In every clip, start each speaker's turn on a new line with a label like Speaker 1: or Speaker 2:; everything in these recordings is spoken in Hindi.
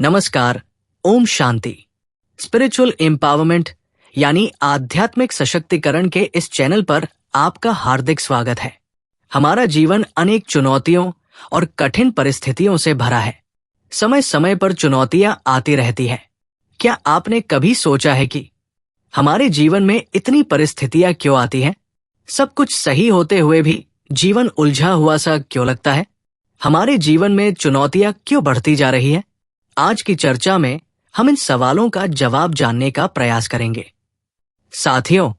Speaker 1: नमस्कार। ओम शांति। स्पिरिचुअल एम्पावरमेंट यानी आध्यात्मिक सशक्तिकरण के इस चैनल पर आपका हार्दिक स्वागत है। हमारा जीवन अनेक चुनौतियों और कठिन परिस्थितियों से भरा है। समय समय पर चुनौतियां आती रहती है। क्या आपने कभी सोचा है कि हमारे जीवन में इतनी परिस्थितियां क्यों आती हैं? सब कुछ सही होते हुए भी जीवन उलझा हुआ सा क्यों लगता है? हमारे जीवन में चुनौतियां क्यों बढ़ती जा रही है? आज की चर्चा में हम इन सवालों का जवाब जानने का प्रयास करेंगे। साथियों,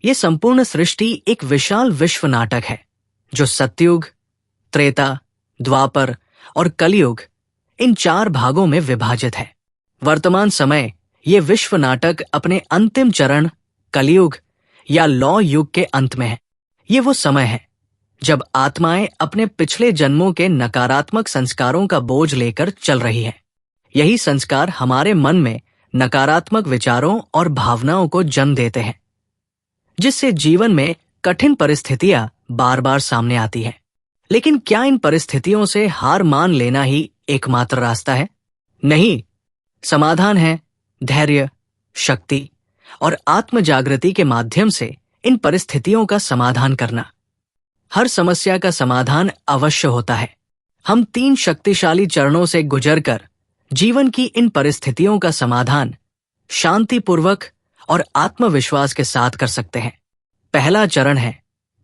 Speaker 1: ये संपूर्ण सृष्टि एक विशाल विश्व नाटक है जो सतयुग, त्रेता, द्वापर और कलयुग इन 4 भागों में विभाजित है। वर्तमान समय ये विश्व नाटक अपने अंतिम चरण कलयुग या लौ युग के अंत में है। ये वो समय है जब आत्माएं अपने पिछले जन्मों के नकारात्मक संस्कारों का बोझ लेकर चल रही हैं। यही संस्कार हमारे मन में नकारात्मक विचारों और भावनाओं को जन्म देते हैं, जिससे जीवन में कठिन परिस्थितियां बार बार सामने आती हैं। लेकिन क्या इन परिस्थितियों से हार मान लेना ही एकमात्र रास्ता है? नहीं, समाधान है धैर्य, शक्ति और आत्म जागृति के माध्यम से इन परिस्थितियों का समाधान करना। हर समस्या का समाधान अवश्य होता है। हम 3 शक्तिशाली चरणों से गुजरकर जीवन की इन परिस्थितियों का समाधान शांतिपूर्वक और आत्मविश्वास के साथ कर सकते हैं। पहला चरण है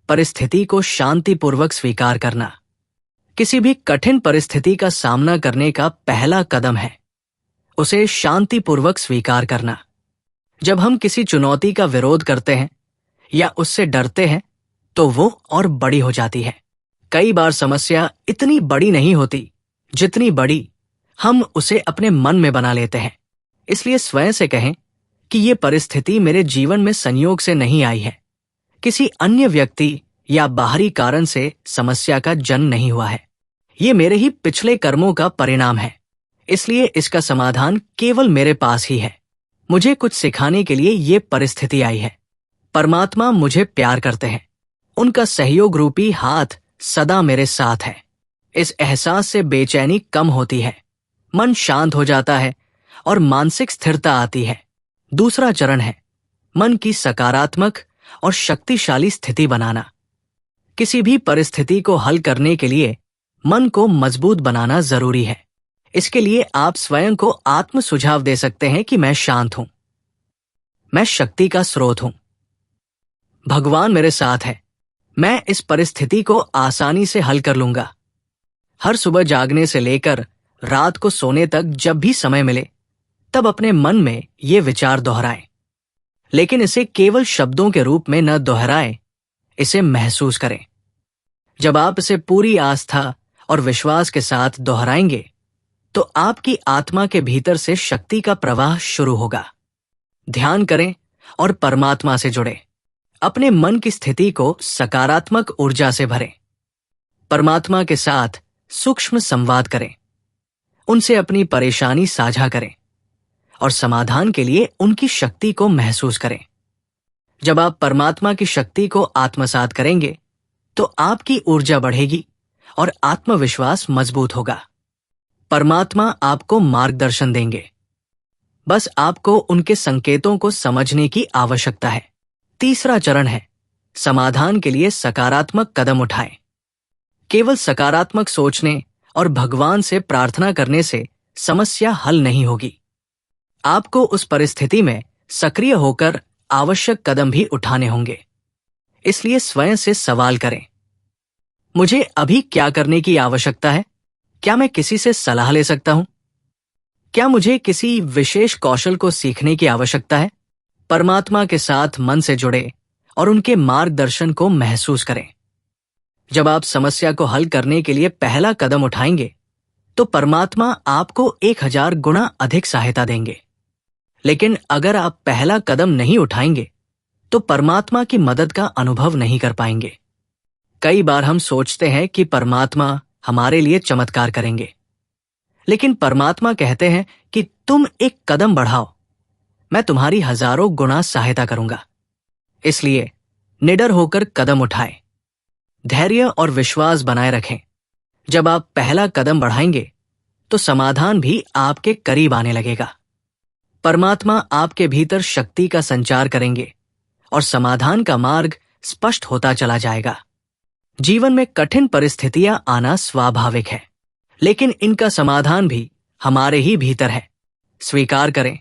Speaker 1: परिस्थिति को शांतिपूर्वक स्वीकार करना। किसी भी कठिन परिस्थिति का सामना करने का पहला कदम है उसे शांतिपूर्वक स्वीकार करना। जब हम किसी चुनौती का विरोध करते हैं या उससे डरते हैं तो वो और बड़ी हो जाती है। कई बार समस्या इतनी बड़ी नहीं होती जितनी बड़ी हम उसे अपने मन में बना लेते हैं। इसलिए स्वयं से कहें कि ये परिस्थिति मेरे जीवन में संयोग से नहीं आई है। किसी अन्य व्यक्ति या बाहरी कारण से समस्या का जन्म नहीं हुआ है। ये मेरे ही पिछले कर्मों का परिणाम है। इसलिए इसका समाधान केवल मेरे पास ही है। मुझे कुछ सिखाने के लिए ये परिस्थिति आई है। परमात्मा मुझे प्यार करते हैं। उनका सहयोग रूपी हाथ सदा मेरे साथ है। इस एहसास से बेचैनी कम होती है, मन शांत हो जाता है और मानसिक स्थिरता आती है। दूसरा चरण है मन की सकारात्मक और शक्तिशाली स्थिति बनाना। किसी भी परिस्थिति को हल करने के लिए मन को मजबूत बनाना जरूरी है। इसके लिए आप स्वयं को आत्म सुझाव दे सकते हैं कि मैं शांत हूं, मैं शक्ति का स्रोत हूं, भगवान मेरे साथ है, मैं इस परिस्थिति को आसानी से हल कर लूंगा। हर सुबह जागने से लेकर रात को सोने तक जब भी समय मिले तब अपने मन में ये विचार दोहराएं। लेकिन इसे केवल शब्दों के रूप में न दोहराएं, इसे महसूस करें। जब आप इसे पूरी आस्था और विश्वास के साथ दोहराएंगे तो आपकी आत्मा के भीतर से शक्ति का प्रवाह शुरू होगा। ध्यान करें और परमात्मा से जुड़ें। अपने मन की स्थिति को सकारात्मक ऊर्जा से भरें। परमात्मा के साथ सूक्ष्म संवाद करें। उनसे अपनी परेशानी साझा करें और समाधान के लिए उनकी शक्ति को महसूस करें। जब आप परमात्मा की शक्ति को आत्मसात करेंगे तो आपकी ऊर्जा बढ़ेगी और आत्मविश्वास मजबूत होगा। परमात्मा आपको मार्गदर्शन देंगे। बस आपको उनके संकेतों को समझने की आवश्यकता है। तीसरा चरण है समाधान के लिए सकारात्मक कदम उठाएं। केवल सकारात्मक सोचने और भगवान से प्रार्थना करने से समस्या हल नहीं होगी। आपको उस परिस्थिति में सक्रिय होकर आवश्यक कदम भी उठाने होंगे। इसलिए स्वयं से सवाल करें, मुझे अभी क्या करने की आवश्यकता है? क्या मैं किसी से सलाह ले सकता हूं? क्या मुझे किसी विशेष कौशल को सीखने की आवश्यकता है? परमात्मा के साथ मन से जुड़े और उनके मार्गदर्शन को महसूस करें। जब आप समस्या को हल करने के लिए पहला कदम उठाएंगे तो परमात्मा आपको 1000 गुना अधिक सहायता देंगे। लेकिन अगर आप पहला कदम नहीं उठाएंगे तो परमात्मा की मदद का अनुभव नहीं कर पाएंगे। कई बार हम सोचते हैं कि परमात्मा हमारे लिए चमत्कार करेंगे, लेकिन परमात्मा कहते हैं कि तुम एक कदम बढ़ाओ, मैं तुम्हारी हजारों गुना सहायता करूंगा। इसलिए निडर होकर कदम उठाएं। धैर्य और विश्वास बनाए रखें। जब आप पहला कदम बढ़ाएंगे तो समाधान भी आपके करीब आने लगेगा। परमात्मा आपके भीतर शक्ति का संचार करेंगे और समाधान का मार्ग स्पष्ट होता चला जाएगा। जीवन में कठिन परिस्थितियां आना स्वाभाविक है, लेकिन इनका समाधान भी हमारे ही भीतर है। स्वीकार करें,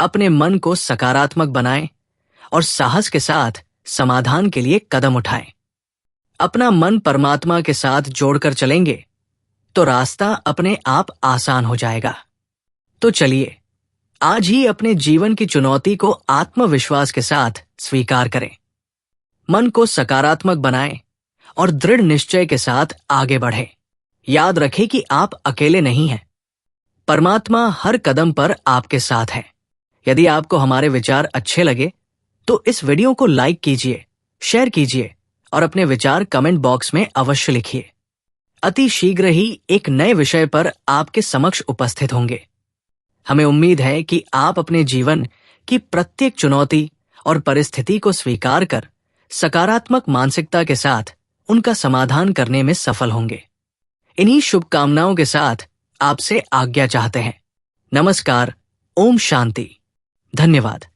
Speaker 1: अपने मन को सकारात्मक बनाएं और साहस के साथ समाधान के लिए कदम उठाएं। अपना मन परमात्मा के साथ जोड़कर चलेंगे तो रास्ता अपने आप आसान हो जाएगा। तो चलिए आज ही अपने जीवन की चुनौती को आत्मविश्वास के साथ स्वीकार करें। मन को सकारात्मक बनाएं और दृढ़ निश्चय के साथ आगे बढ़ें। याद रखें कि आप अकेले नहीं हैं। परमात्मा हर कदम पर आपके साथ है। यदि आपको हमारे विचार अच्छे लगे तो इस वीडियो को लाइक कीजिए, शेयर कीजिए और अपने विचार कमेंट बॉक्स में अवश्य लिखिए। अति शीघ्र ही एक नए विषय पर आपके समक्ष उपस्थित होंगे। हमें उम्मीद है कि आप अपने जीवन की प्रत्येक चुनौती और परिस्थिति को स्वीकार कर सकारात्मक मानसिकता के साथ उनका समाधान करने में सफल होंगे। इन्हीं शुभकामनाओं के साथ आपसे आज्ञा चाहते हैं। नमस्कार। ओम शांति। धन्यवाद।